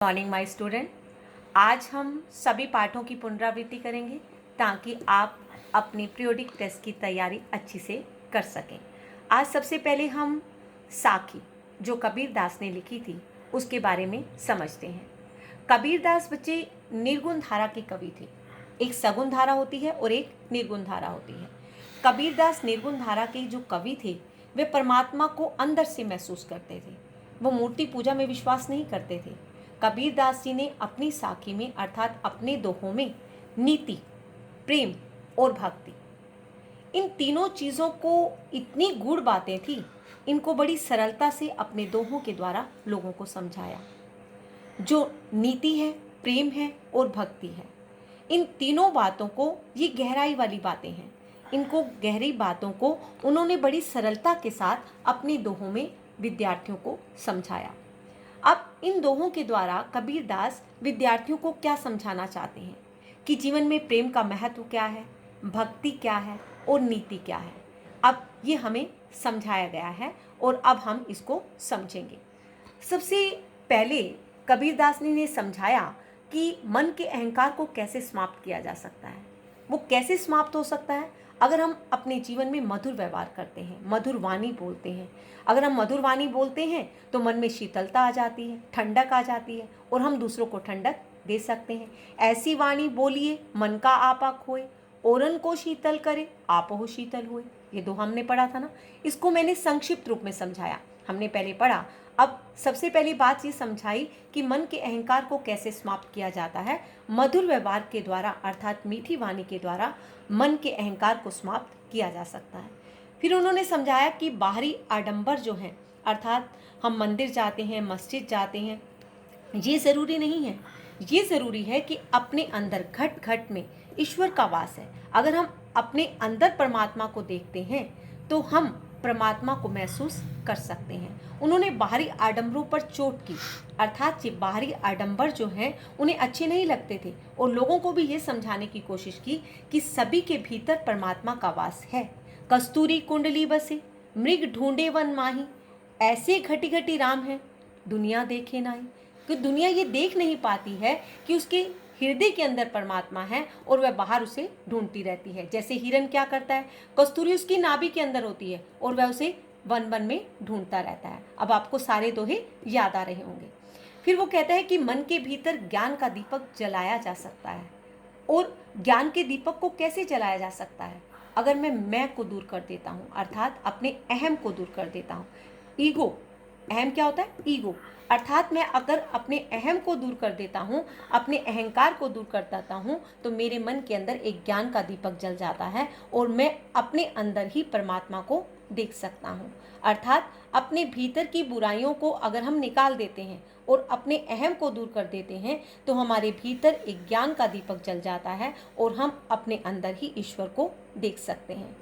Morning my student. आज हम सभी पाठों की पुनरावृत्ति करेंगे ताकि आप अपनी पीरियोडिक टेस्ट की तैयारी अच्छी से कर सकें। आज सबसे पहले हम साखी जो कबीरदास ने लिखी थी उसके बारे में समझते हैं। कबीरदास बच्चे निर्गुण धारा के कवि थे। एक सगुण धारा होती है और एक निर्गुण धारा होती है। कबीरदास निर्गुण धारा के जो कवि थे वे परमात्मा को अंदर से महसूस करते थे। वो मूर्ति पूजा में विश्वास नहीं करते थे। कबीरदास जी ने अपनी साखी में अर्थात अपने दोहों में नीति, प्रेम और भक्ति, इन तीनों चीज़ों को इतनी गूढ़ बातें थी, इनको बड़ी सरलता से अपने दोहों के द्वारा लोगों को समझाया। जो नीति है, प्रेम है और भक्ति है, इन तीनों बातों को, ये गहराई वाली बातें हैं, इनको गहरी बातों को उन्होंने बड़ी सरलता के साथ अपने दोहों में विद्यार्थियों को समझाया। अब इन दोहों के द्वारा कबीरदास विद्यार्थियों को क्या समझाना चाहते हैं कि जीवन में प्रेम का महत्व क्या है, भक्ति क्या है और नीति क्या है। अब ये हमें समझाया गया है और अब हम इसको समझेंगे। सबसे पहले कबीरदास ने समझाया कि मन के अहंकार को कैसे समाप्त किया जा सकता है। वो कैसे समाप्त हो सकता है? अगर हम अपने जीवन में मधुर व्यवहार करते हैं, मधुर वाणी बोलते हैं। अगर हम मधुर वाणी बोलते हैं तो मन में शीतलता आ जाती है, ठंडक आ जाती है और हम दूसरों को ठंडक दे सकते हैं। ऐसी वाणी बोलिए मन का आपा खोए, औरन को शीतल करे आप हो शीतल हुए। ये दो हमने पढ़ा था ना, इसको मैंने संक्षिप्त रूप में समझाया। हमने पहले पढ़ा, अब सबसे पहली बात ये समझाई कि मन के अहंकार को कैसे समाप्त किया जाता है। मधुर व्यवहार के द्वारा अर्थात मीठी वाणी के द्वारा मन के अहंकार को समाप्त किया जा सकता है। फिर उन्होंने समझाया कि बाहरी आडंबर जो है, अर्थात हम मंदिर जाते हैं, मस्जिद जाते हैं, ये ज़रूरी नहीं है। ये ज़रूरी है कि अपने अंदर घट घट में ईश्वर का वास है। अगर हम अपने अंदर परमात्मा को देखते हैं तो हम परमात्मा को महसूस कर सकते हैं। उन्होंने बाहरी आडंबरों पर चोट की, अर्थात ये बाहरी आडंबर जो हैं उन्हें अच्छे नहीं लगते थे और लोगों को भी ये समझाने की कोशिश की कि सभी के भीतर परमात्मा का वास है। कस्तूरी कुंडली बसे मृग ढूंढे वन माही, ऐसे घटी घटी राम है दुनिया देखे नाही। कि दुनिया ये देख नहीं पाती है कि उसके हृदय के अंदर परमात्मा है और वह बाहर उसे ढूंढती रहती है। जैसे हिरन क्या करता है, कस्तूरी उसकी नाभि के अंदर होती है और वह उसे वन वन में ढूंढता रहता है। अब आपको सारे दोहे याद आ रहे होंगे। फिर वो कहता है कि मन के भीतर ज्ञान का दीपक जलाया जा सकता है। और ज्ञान के दीपक को कैसे जलाया जा सकता है? अगर मैं को दूर कर देता हूँ, अर्थात अपने अहम को दूर कर देता हूँ। ईगो, अहम क्या होता है? ईगो, अर्थात मैं अगर अपने अहम को दूर कर देता हूँ, अपने अहंकार को दूर कर देता हूँ, तो मेरे मन के अंदर एक ज्ञान का दीपक जल जाता है और मैं अपने अंदर ही परमात्मा को देख सकता हूँ। अर्थात अपने भीतर की बुराइयों को अगर हम निकाल देते हैं और अपने अहम को दूर कर देते हैं तो हमारे भीतर एक ज्ञान का दीपक जल जाता है और हम अपने अंदर ही ईश्वर को देख सकते हैं।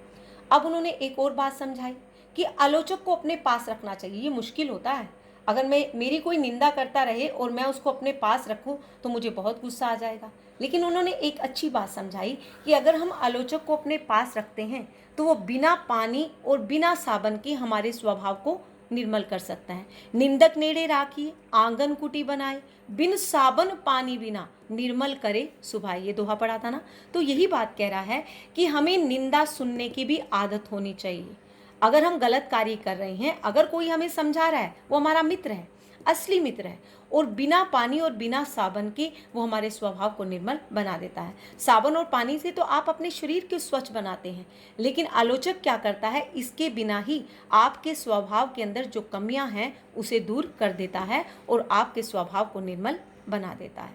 अब उन्होंने एक और बात समझाई कि आलोचक को अपने पास रखना चाहिए। ये मुश्किल होता है। अगर मेरी कोई निंदा करता रहे और मैं उसको अपने पास रखूं तो मुझे बहुत गुस्सा आ जाएगा। लेकिन उन्होंने एक अच्छी बात समझाई कि अगर हम आलोचक को अपने पास रखते हैं तो वो बिना पानी और बिना साबन के हमारे स्वभाव को निर्मल कर सकता है। निंदक नेड़े राखिए आंगन कुटी बनाए, बिन साबन पानी बिना निर्मल करे सुभाए। ये दोहा पढ़ा था ना, तो यही बात कह रहा है कि हमें निंदा सुनने की भी आदत होनी चाहिए। अगर हम गलत कार्य कर रहे हैं, अगर कोई हमें समझा रहा है, वो हमारा मित्र है, असली मित्र है और बिना पानी और बिना साबन के वो हमारे स्वभाव को निर्मल बना देता है। साबन और पानी से तो आप अपने शरीर को स्वच्छ बनाते हैं, लेकिन आलोचक क्या करता है, इसके बिना ही आपके स्वभाव के अंदर जो कमियां हैं उसे दूर कर देता है और आपके स्वभाव को निर्मल बना देता है।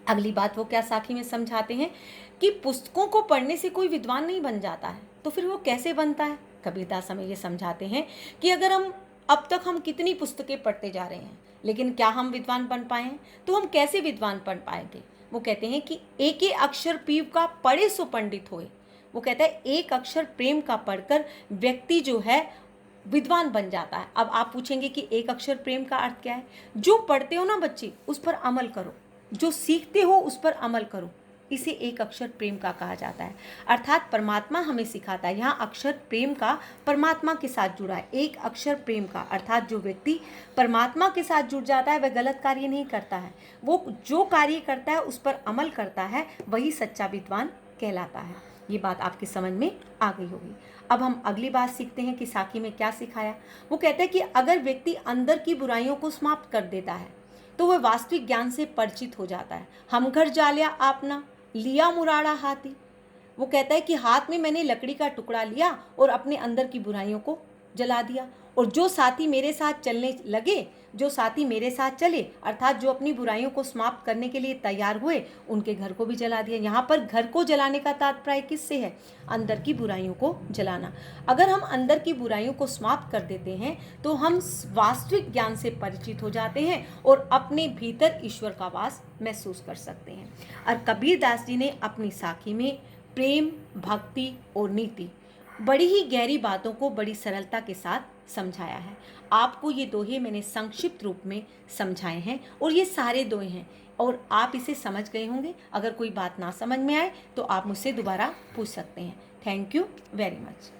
अगली बात वो क्या साखी में समझाते हैं कि पुस्तकों को पढ़ने से कोई विद्वान नहीं बन जाता है, तो फिर वो कैसे बनता है? कबीरदास हमें ये समझाते हैं कि अगर अब तक हम कितनी पुस्तकें पढ़ते जा रहे हैं लेकिन क्या हम विद्वान बन पाए हैं? तो हम कैसे विद्वान बन पाएंगे? वो कहते हैं कि एक ही अक्षर पीव का पढ़े सो पंडित होए। वो कहता है एक अक्षर प्रेम का पढ़कर व्यक्ति जो है विद्वान बन जाता है। अब आप पूछेंगे कि एक अक्षर प्रेम का अर्थ क्या है? जो पढ़ते हो ना बच्चे, उस पर अमल करो, जो सीखते हो उस पर अमल करो। इसे एक अक्षर प्रेम का कहा जाता है। अर्थात परमात्मा हमें सिखाता है, यहाँ अक्षर प्रेम का परमात्मा के साथ जुड़ा है। एक अक्षर प्रेम का अर्थात जो व्यक्ति परमात्मा के साथ जुड़ जाता है वह गलत कार्य नहीं करता है, वो जो कार्य करता है उस पर अमल करता है, वही सच्चा विद्वान कहलाता है। ये बात आपके समझ में आ गई होगी। अब हम अगली बात सीखते हैं कि साखी में क्या सिखाया। वो कहते हैं कि अगर व्यक्ति अंदर की बुराइयों को समाप्त कर देता है तो वह वास्तविक ज्ञान से परिचित हो जाता है। हम घर जालिया आपना लिया मुराड़ा हाथी। वो कहता है कि हाथ में मैंने लकड़ी का टुकड़ा लिया और अपने अंदर की बुराइयों को जला दिया, और जो साथी मेरे साथ चले अर्थात जो अपनी बुराइयों को समाप्त करने के लिए तैयार हुए उनके घर को भी जला दिया। यहाँ पर घर को जलाने का तात्पर्य किससे है? अंदर की बुराइयों को जलाना। अगर हम अंदर की बुराइयों को समाप्त कर देते हैं तो हम वास्तविक ज्ञान से परिचित हो जाते हैं और अपने भीतर ईश्वर का वास महसूस कर सकते हैं। और कबीर दास जी ने अपनी साखी में प्रेम, भक्ति और नीति बड़ी ही गहरी बातों को बड़ी सरलता के साथ समझाया है। आपको ये दोहे मैंने संक्षिप्त रूप में समझाए हैं और ये सारे दोहे हैं और आप इसे समझ गए होंगे। अगर कोई बात ना समझ में आए तो आप मुझसे दोबारा पूछ सकते हैं। Thank you very much.